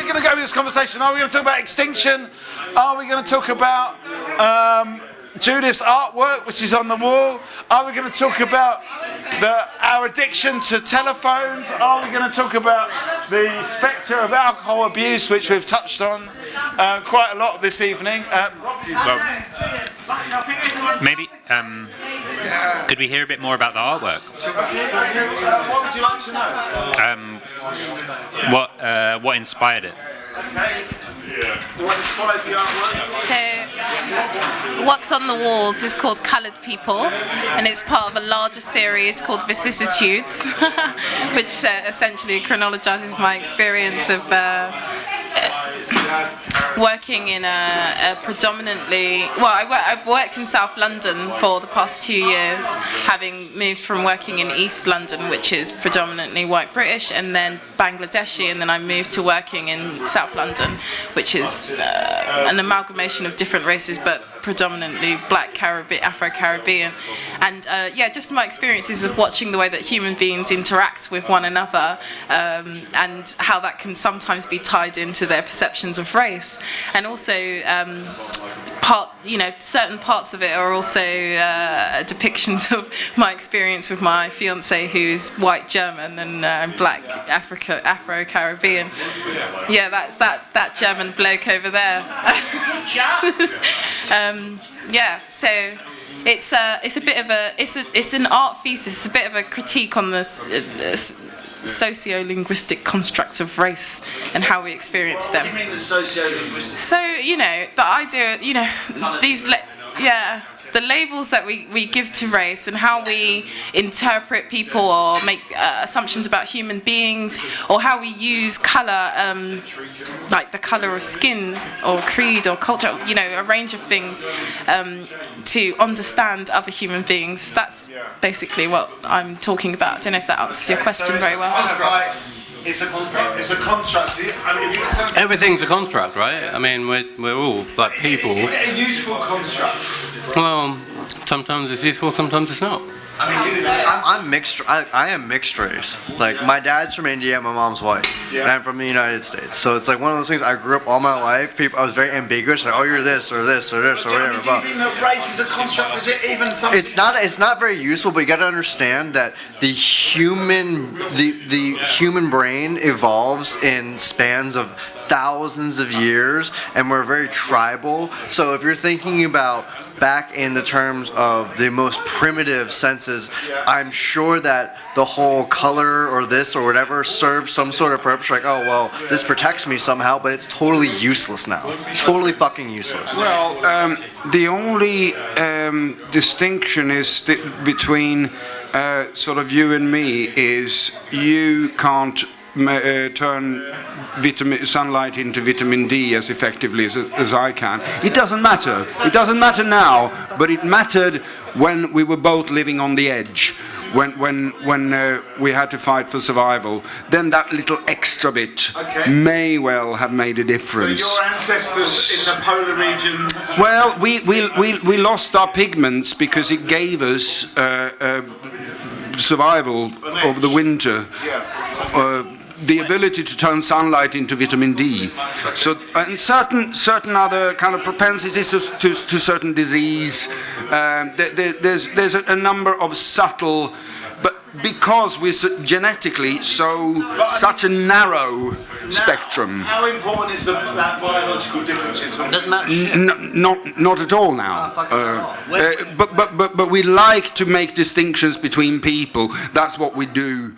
going to go with this conversation? Are we going to talk about extinction? Are we going to talk about Judith's artwork, which is on the wall? Are we going to talk about our addiction to telephones? Are we going to talk about the spectre of alcohol abuse, which we've touched on quite a lot this evening? Maybe, could we hear a bit more about the artwork? What would you like to know? What inspired it? What inspired the artwork? So, what's on the walls is called Coloured People, and it's part of a larger series called Vicissitudes, which essentially chronologises my experience of working in a predominantly, I've worked in South London for the past 2 years, having moved from working in East London, which is predominantly white British, and then Bangladeshi, and then I moved to working in South London, which is an amalgamation of different races, but predominantly black Afro-Caribbean. And just my experiences of watching the way that human beings interact with one another, and how that can sometimes be tied into their perceptions of race. And also certain parts of it are also depictions of my experience with my fiance, who's white German and black Afro-Caribbean. Yeah, that's that German bloke over there. So it's a bit of it's an art thesis. It's a bit of a critique on the socio-linguistic constructs of race and how we experience them. What do you mean the socio-linguistic? So, the idea, the labels that we give to race and how we interpret people or make assumptions about human beings, or how we use colour, like the colour of skin or creed or culture, a range of things to understand other human beings. That's basically what I'm talking about. I don't know if that answers your question very well. It's a construct. Everything's a construct, right? I mean, we're all like people. Is it a useful construct? Well, sometimes it's useful, sometimes it's not. I'm mixed. I am mixed race. Like, my dad's from India, and my mom's white, and I'm from the United States. So it's like one of those things. I grew up all my life. I was very ambiguous. Like, oh, you're this or this or this or whatever. Do you think that race is a construct? Is it even something? It's not very useful. But you got to understand that the human brain evolves in spans of thousands of years, and we're very tribal. So if you're thinking about back in the terms of the most primitive senses, I'm sure that the whole color or this or whatever serves some sort of purpose. Like, oh, well, this protects me somehow, but it's totally useless now. Totally fucking useless. Well, the only distinction is between sort of you and me is you can't turn sunlight into vitamin D as effectively as I can. It doesn't matter. It doesn't matter now, but it mattered when we were both living on the edge, when we had to fight for survival. Then that little extra bit may well have made a difference. So your ancestors in the polar regions. Well, we lost our pigments because it gave us survival over the winter. The ability to turn sunlight into vitamin D. So, and certain other kind of propensities to certain disease. There's a number of subtle, but because we're genetically such a narrow spectrum. How important is that biological difference? Doesn't matter. Not at all now. But we like to make distinctions between people. That's what we do.